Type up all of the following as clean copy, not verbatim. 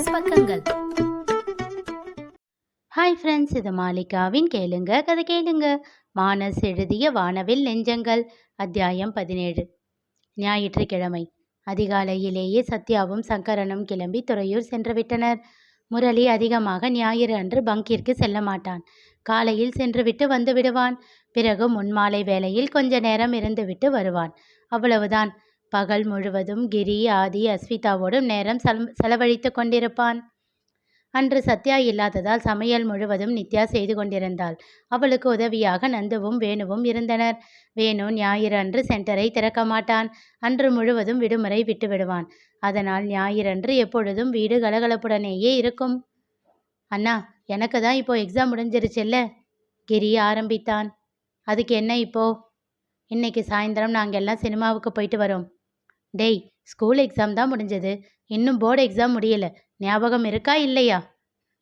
மானஸ் பக்கங்கள். Hi friends, இது மாலிகாவின் கேளுங்க கதை கேளுங்க. மானஸ் எழுதிய வானவில் நெஞ்சங்கள், அத்தியாயம் 17. ஞாயிற்றுக்கிழமை அதிகாலையிலேயே சத்யாவும் சங்கரனும் கிளம்பி துறையூர் சென்றுவிட்டனர். முரளி அதிகமாக ஞாயிறு அன்று பங்கிற்கு செல்ல மாட்டான். காலையில் சென்றுவிட்டு வந்து விடுவான். பிறகு முன்மாலை வேளையில் கொஞ்ச நேரம் இருந்துவிட்டு வருவான். அவ்வளவுதான். பகல் முழுவதும் கிரி, ஆதி, அஸ்விதாவோடும் நேரம் செலவழித்து கொண்டிருப்பான். அன்று சத்யா இல்லாததால் சமையல் முழுவதும் நித்யா செய்து கொண்டிருந்தாள். அவளுக்கு உதவியாக நந்துவும் வேணுவும் இருந்தனர். வேணு ஞாயிறு அன்று சென்டரை திறக்க மாட்டான். அன்று முழுவதும் விடுமுறை விட்டு விடுவான். அதனால் ஞாயிறன்று எப்பொழுதும் வீடு கலகலப்புடனேயே இருக்கும். அண்ணா, எனக்கு தான் இப்போ எக்ஸாம் முடிஞ்சிருச்சுல்ல, கிரி ஆரம்பித்தான். அதுக்கு என்ன இப்போ? இன்னைக்கு சாயந்தரம் நாங்கள் எல்லாம் சினிமாவுக்கு போயிட்டு வரோம். டேய், ஸ்கூல் எக்ஸாம் தான் முடிஞ்சது, இன்னும் போர்டு எக்ஸாம் முடியல. ஞாபகம் இருக்கா இல்லையா?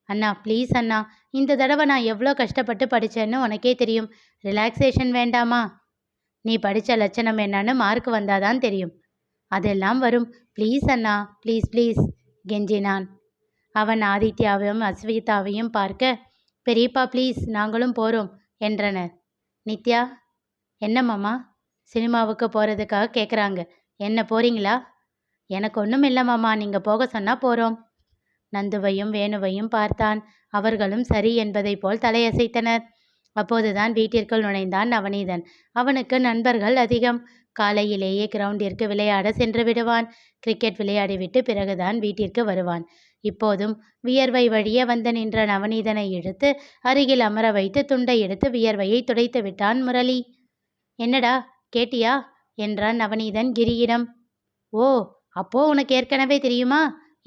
அண்ணா ப்ளீஸ் அண்ணா, இந்த தடவை நான் எவ்வளோ கஷ்டப்பட்டு படித்தேன்னு உனக்கே தெரியும். ரிலாக்ஸேஷன் வேண்டாமா? நீ படித்த லட்சணம் என்னன்னு மார்க் வந்தாதான் தெரியும். அதெல்லாம் வரும். ப்ளீஸ் அண்ணா, ப்ளீஸ் ப்ளீஸ் கெஞ்சினான். அவன் ஆதித்யாவையும் அஸ்விதாவையும் பார்க்க, பெரியப்பா ப்ளீஸ் நாங்களும் போகிறோம் என்றனர். நித்யா, என்ன மாமா? சினிமாவுக்கு போகிறதுக்காக கேட்குறாங்க. என்ன போகிறீங்களா? எனக்கு ஒன்றும் இல்லை மாமா, நீங்கள் போக சொன்னால் போகிறோம். நந்துவையும் வேணுவையும் பார்த்தான். அவர்களும் சரி என்பதை போல் தலையசைத்தனர். அப்போதுதான் வீட்டிற்குள் நுழைந்தான் நவநீதன். அவனுக்கு நண்பர்கள் அதிகம். காலையிலேயே கிரவுண்டிற்கு விளையாட சென்று விடுவான். கிரிக்கெட் விளையாடிவிட்டு பிறகுதான் வீட்டிற்கு வருவான். இப்போதும் வியர்வை வழிய வந்து நின்ற நவநீதனை இழுத்து அருகில் அமர வைத்து துண்டை எடுத்து வியர்வையை துடைத்து விட்டான் முரளி. என்னடா கேட்டியா என்றான் நவநீதன் கிரியிடம். ஓ, அப்போ உனக்கு ஏற்கனவே தெரியுமா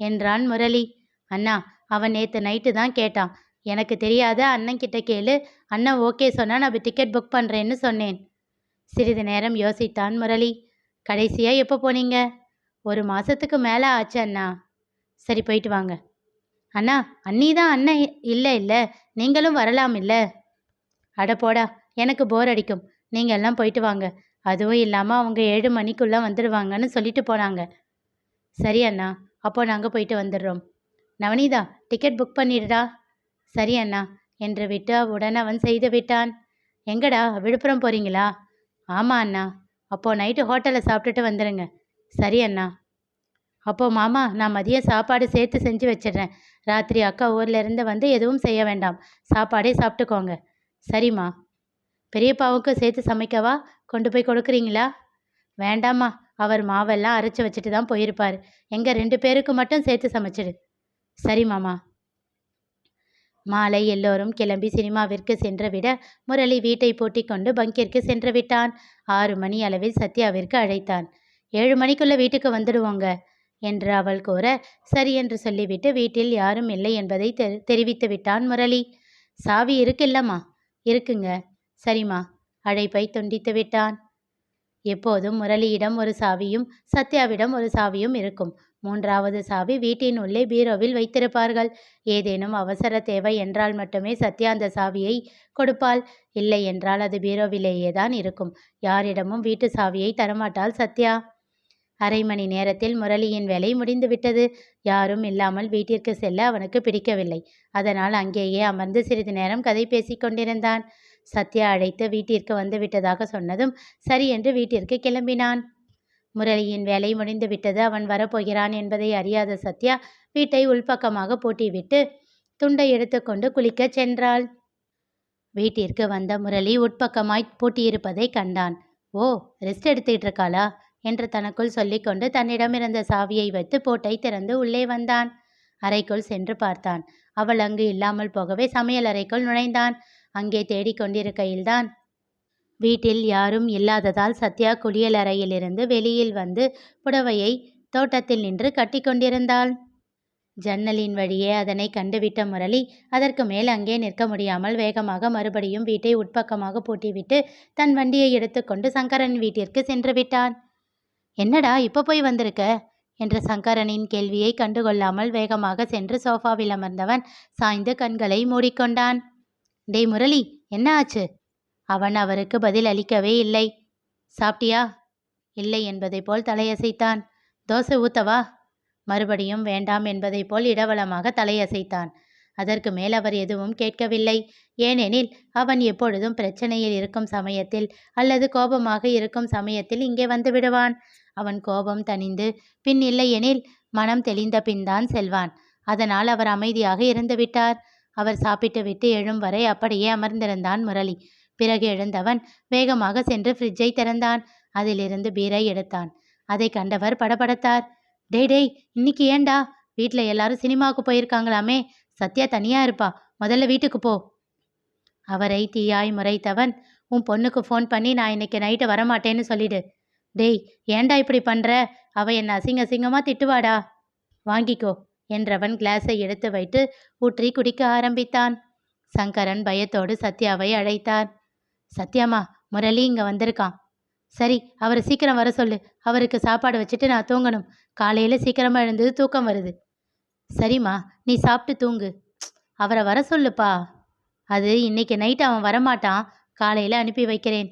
என்றான் முரளி. அண்ணா, அவன் நேற்று நைட்டு தான் கேட்டான். எனக்கு தெரியாத, அண்ணன் கிட்ட கேளு. அண்ணன் ஓகே சொன்னா நான் டிக்கெட் புக் பண்ணுறேன்னு சொன்னேன். சிறிது நேரம் யோசித்தான் முரளி. கடைசியாக எப்போ போனீங்க? 1 மாதத்துக்கு மேலே ஆச்சு அண்ணா. சரி, போயிட்டு வாங்க. அண்ணா, அண்ணி தான் அண்ணன் இல்லை இல்லை, நீங்களும் வரலாம் இல்லை? அட போடா, எனக்கு போர் அடிக்கும். நீங்கள் எல்லாம் போயிட்டு வாங்க. அதுவும் இல்லாமல் அவங்க 7 மணிக்குள்ளே வந்துடுவாங்கன்னு சொல்லிட்டு போனாங்க. சரி அண்ணா, அப்போ நாங்கள் போயிட்டு வந்துடுறோம். நவநீதா, டிக்கெட் புக் பண்ணிடுடா. சரி அண்ணா என்று விட்டு அவுடன் அவன் செய்து விட்டான். எங்கடா, விழுப்புரம் போகிறீங்களா? ஆமாம் அண்ணா. அப்போது நைட்டு ஹோட்டலில் சாப்பிட்டுட்டு வந்துடுங்க. சரி அண்ணா. அப்போது மாமா, நான் மதியம் சாப்பாடு சேர்த்து செஞ்சு வச்சிடுறேன். ராத்திரி அக்கா ஊர்லேருந்து வந்து எதுவும் செய்ய வேண்டாம், சாப்பாடே சாப்பிட்டுக்கோங்க. சரிம்மா. பெரியப்பாவுக்கு சேர்த்து சமைக்கவா? கொண்டு போய் கொடுக்குறீங்களா? வேண்டாம்மா, அவர் மாவெல்லாம் அரைச்சி வச்சுட்டு தான் போயிருப்பார். எங்கள் 2 பேருக்கு மட்டும் சேர்த்து சமைச்சிடு. சரி மாமா. மாலை எல்லோரும் கிளம்பி சினிமாவிற்கு சென்று விட முரளி வீட்டை பூட்டிக் கொண்டு பங்கிற்கு சென்று விட்டான். 6 மணி அளவில் சத்யாவிற்கு அழைத்தான். 7 மணிக்குள்ள வீட்டுக்கு வந்துடுவோங்க என்று அவள் கூற, சரி என்று சொல்லிவிட்டு வீட்டில் யாரும் இல்லை என்பதை தெரிவித்து விட்டான் முரளி. சாவி இருக்குல்லம்மா? இருக்குங்க. சரிம்மா. அழைப்பை துண்டித்து விட்டான். எப்போதும் முரளியிடம் ஒரு சாவியும் சத்யாவிடம் ஒரு சாவியும் இருக்கும். 3வது சாவி வீட்டின் உள்ளே பீரோவில் வைத்திருப்பார்கள். ஏதேனும் அவசர தேவை என்றால் மட்டுமே சத்யா அந்த சாவியை கொடுப்பாள். இல்லை என்றால் அது பீரோவிலேயே தான் இருக்கும். யாரிடமும் வீட்டு சாவியை தரமாட்டாள் சத்யா. 1/2 மணி நேரத்தில் முரளியின் வேலை முடிந்துவிட்டது. யாரும் இல்லாமல் வீட்டிற்கு செல்ல அவனுக்கு பிடிக்கவில்லை. அதனால் அங்கேயே அமர்ந்து சிறிது நேரம் கதை பேசி கொண்டிருந்தான். சத்யா அழைத்து வீட்டிற்கு வந்து விட்டதாக சொன்னதும் சரி என்று வீட்டிற்கு கிளம்பினான். முரளியின் வேலை முடிந்து விட்டது, அவன் வரப்போகிறான் என்பதை அறியாத சத்யா வீட்டை உள்பக்கமாக பூட்டிவிட்டு துண்டை எடுத்துக்கொண்டு குளிக்கச் சென்றாள். வீட்டிற்கு வந்த முரளி உட்பக்கமாய் பூட்டியிருப்பதை கண்டான். ஓ, ரெஸ்ட் எடுத்துட்டு இருக்காளா என்று தனக்குள் சொல்லிக்கொண்டு தன்னிடமிருந்த சாவியை வைத்து பூட்டை திறந்து உள்ளே வந்தான். அறைக்குள் சென்று பார்த்தான். அவள் அங்கு இல்லாமல் போகவே சமையல் அறைக்குள் நுழைந்தான். அங்கே தேடிக்கொண்டிருக்கையில்தான் வீட்டில் யாரும் இல்லாததால் சத்யா குளியல் அறையிலிருந்து வெளியில் வந்து புடவையை தோட்டத்தில் நின்று கட்டி கொண்டிருந்தாள். ஜன்னலின் வழியே அதனை கண்டுவிட்ட முரளி அதற்கு மேல் அங்கே நிற்க முடியாமல் வேகமாக மறுபடியும் வீட்டை உட்பக்கமாக பூட்டிவிட்டு தன் வண்டியை எடுத்துக்கொண்டு சங்கரன் வீட்டிற்கு சென்று விட்டான். என்னடா இப்போ போய் வந்திருக்க என்ற சங்கரனின் கேள்வியை கண்டுகொள்ளாமல் வேகமாக சென்று சோஃபாவில் அமர்ந்தவன் சாய்ந்து கண்களை மூடிக்கொண்டான். டேய் முரளி, என்ன ஆச்சு? அவன் அவருக்கு பதில் அளிக்கவே இல்லை. சாப்பிட்டியா? இல்லை என்பதை போல் தலையசைத்தான். தோசை ஊத்தவா? மறுபடியும் வேண்டாம் என்பதைப் போல் இடவலமாக தலையசைத்தான். அதற்கு மேல் அவர் எதுவும் கேட்கவில்லை. ஏனெனில் அவன் எப்பொழுதும் பிரச்சனையில் இருக்கும் சமயத்தில் அல்லது கோபமாக இருக்கும் சமயத்தில் இங்கே வந்து விடுவான். அவன் கோபம் தணிந்து பின் இல்லையெனில் மனம் தெளிந்த பின் தான் செல்வான். அதனால் அவர் அமைதியாக இருந்து விட்டார். அவர் சாப்பிட்டு விட்டு எழும் வரை அப்படியே அமர்ந்திருந்தான் முரளி. பிறகு எழுந்தவன் வேகமாக சென்று ஃப்ரிட்ஜை திறந்தான். அதிலிருந்து பீரை எடுத்தான். அதை கண்டவர் படபடத்தார். டேய் டேய், இன்னைக்கு ஏண்டா? வீட்டில் எல்லாரும் சினிமாவுக்கு போயிருக்காங்களாமே. சத்யா தனியா இருப்பா. முதல்ல வீட்டுக்கு போ. அவரை தீயாய் முறைத்தவன், உன் பொண்ணுக்கு ஃபோன் பண்ணி நான் இன்னைக்கு நைட்டு வரமாட்டேன்னு சொல்லிடு. டேய், ஏண்டா இப்படி பண்ற? அவ என்ன அசிங்கமா திட்டுவாடா. வாங்கிக்கோ என்றவன் கிளாஸை எடுத்து வைத்து ஊற்றி குடிக்க ஆரம்பித்தான். சங்கரன் பயத்தோடு சத்யாவை அழைத்தார். சத்யாமா, முரளி இங்க வந்திருக்கான். சரி, அவரை சீக்கிரம் வர சொல்லு. அவருக்கு சாப்பாடு வச்சுட்டு நான் தூங்கணும். காலையில் சீக்கிரமாக எழுந்தது, தூக்கம் வருது. சரிம்மா, நீ சாப்பிட்டு தூங்கு. அவரை வர சொல்லுப்பா. அது இன்னைக்கு நைட்டு அவன் வரமாட்டான். காலையில் அனுப்பி வைக்கிறேன்.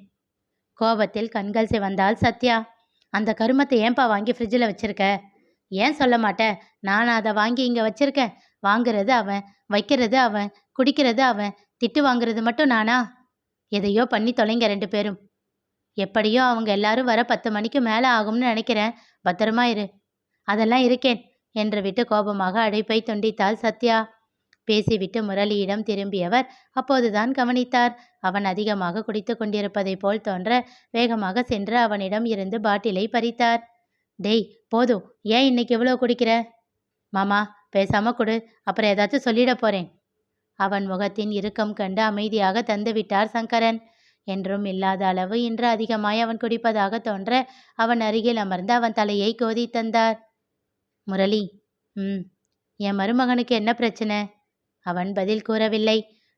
கோபத்தில் கண்கள் சிவந்தாள் சத்யா. அந்த கருமத்தை ஏன்பா வாங்கி ஃப்ரிட்ஜில் வச்சிருக்க? ஏன் சொல்ல மாட்டேன்? நான் அதை வாங்கி இங்கே வச்சிருக்கேன். வாங்குறது அவன், வைக்கிறது அவன், குடிக்கிறது அவன், திட்டு வாங்குறது மட்டும் நானா? எதையோ பண்ணி தொலைங்க 2 பேரும். எப்படியோ அவங்க எல்லாரும் வர 10 மணிக்கு மேலே ஆகும்னு நினைக்கிறேன். பத்திரமா இரு. அதெல்லாம் இருக்கேன் என்று விட்டு கோபமாக அழைப்பை துண்டித்தாள் சத்யா. பேசிவிட்டு முரளியிடம் திரும்பியவர் அப்போதுதான் கவனித்தார். அவன் அதிகமாக குடித்து கொண்டிருப்பதை போல் தோன்ற வேகமாக சென்று அவனிடம் இருந்து பாட்டிலை பறித்தார். டேய், போதும். ஏன் இன்னைக்கு இவ்வளோ குடிக்கிற? மாமா, பேசாம கொடு. அப்புறம் ஏதாச்சும் சொல்லிட போறேன். அவன் முகத்தின் இறுக்கம் கண்டு அமைதியாக தந்துவிட்டார் சங்கரன். என்றும் இல்லாத அளவு இன்று அதிகமாய் அவன் குடிப்பதாக தோன்ற அவன் அருகில் அமர்ந்து அவன் தலையை கோதி தந்தார். முரளி, என் மருமகனுக்கு என்ன பிரச்சனை? அவன் பதில் கூறவில்லை.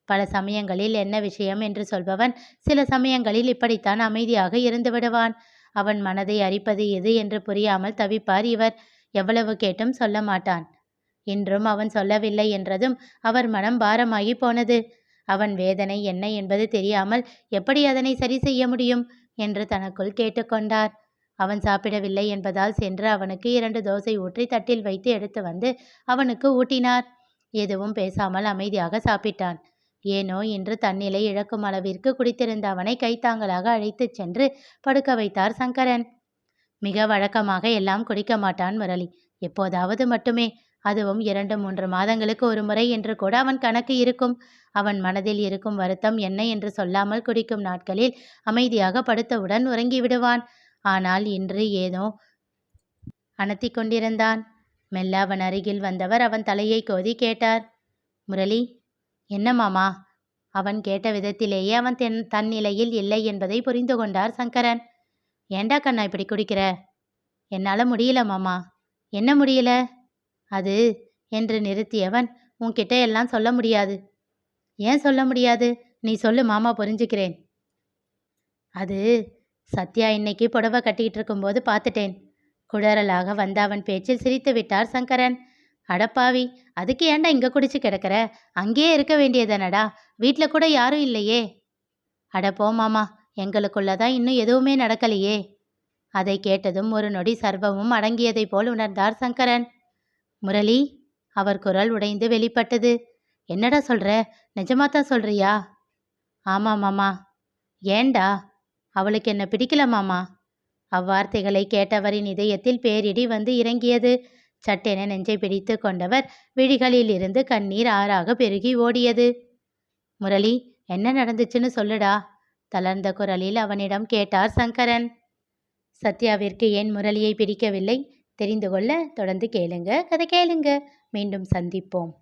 பல சமயங்களில் என்ன விஷயம் என்று சொல்பவன் சில சமயங்களில் இப்படித்தான் அமைதியாக இருந்து விடுவான். அவன் மனதை அரிப்பது எது என்று புரியாமல் தவிப்பார் இவர். எவ்வளவு கேட்டும் சொல்ல மாட்டான். இன்றும் அவன் சொல்லவில்லை என்றதும் அவர் மனம் பாரமாகி போனது. அவன் வேதனை என்ன என்பது தெரியாமல் எப்படி அதனை சரி செய்ய முடியும் என்று தனக்குள் கேட்டுக்கொண்டார். அவன் சாப்பிடவில்லை என்பதால் சென்று அவனுக்கு 2 தோசை ஊற்றி தட்டில் வைத்து எடுத்து வந்து அவனுக்கு ஊட்டினார். எதுவும் பேசாமல் அமைதியாக சாப்பிட்டான். ஏனோ இன்று தன்னிலை இழக்கும் அளவிற்கு குடித்திருந்த அவனை கைத்தாங்களாக அழைத்துச் சென்று படுக்க வைத்தார் சங்கரன். மிக வழக்கமாக எல்லாம் குடிக்க மாட்டான் முரளி. எப்போதாவது மட்டுமே. அதுவும் 2-3 மாதங்களுக்கு ஒரு முறை என்று கூட அவன் கணக்கு இருக்கும். அவன் மனதில் இருக்கும் வருத்தம் என்ன என்று சொல்லாமல் குடிக்கும் நாட்களில் அமைதியாக படுத்தவுடன் உறங்கி விடுவான். ஆனால் இன்று ஏதோ அனத்தி கொண்டிருந்தான். மெல்ல அவன் அருகில் வந்தவர் அவன் தலையை கோதி கேட்டார். முரளி, என்ன மாமா? அவன் கேட்ட விதத்திலேயே அவன் தன் நிலையில் இல்லை என்பதை புரிந்து கொண்டார் சங்கரன். ஏண்டா கண்ணா இப்படி குடிக்கிற? என்னால் முடியல மாமா. என்ன முடியல? அது என்று நிறுத்தியவன், உன்கிட்ட எல்லாம் சொல்ல முடியாது. ஏன் சொல்ல முடியாது? நீ சொல்லு மாமா, புரிஞ்சுக்கிறேன். அது சத்யா இன்னைக்கு புடவை கட்டிக்கிட்டு இருக்கும்போது பார்த்துட்டேன். குடறலாக வந்த அவன் பேச்சில் சிரித்து விட்டார் சங்கரன். அடப்பாவி, அதுக்கு ஏண்டா இங்கே குடிச்சு கிடக்கிற? அங்கேயே இருக்க வேண்டியதானடா. வீட்டில் கூட யாரும் இல்லையே. அட போ மாமா, எங்களுக்குள்ளதான் இன்னும் எதுவுமே நடக்கலையே. அதை கேட்டதும் ஒரு நொடி சர்வமும் அடங்கியதை போல் உணர்ந்தார் சங்கரன். முரளி, அவர் குரல் உடைந்து வெளிப்பட்டது. என்னடா சொல்ற? நிஜமாத்தான் சொல்றியா? ஆமா மாமா. ஏண்டா? அவளுக்கு என்ன பிடிக்கல மாமா. அவ்வார்த்தைகளை கேட்டவரின் இதயத்தில் பேரிடி வந்து இறங்கியது. சட்டென நெஞ்சை பிடித்து கொண்டவர் விழிகளில் இருந்து கண்ணீர் ஆறாக பெருகி ஓடியது. முரளி, என்ன நடந்துச்சுன்னு சொல்லுடா, தளர்ந்த குரலில் அவனிடம் கேட்டார் சங்கரன். சத்யாவிற்கு ஏன் முரளியை பிடிக்கவில்லை தெரிந்து கொள்ள தொடர்ந்து கேளுங்க. கதை கேளுங்க. மீண்டும் சந்திப்போம்.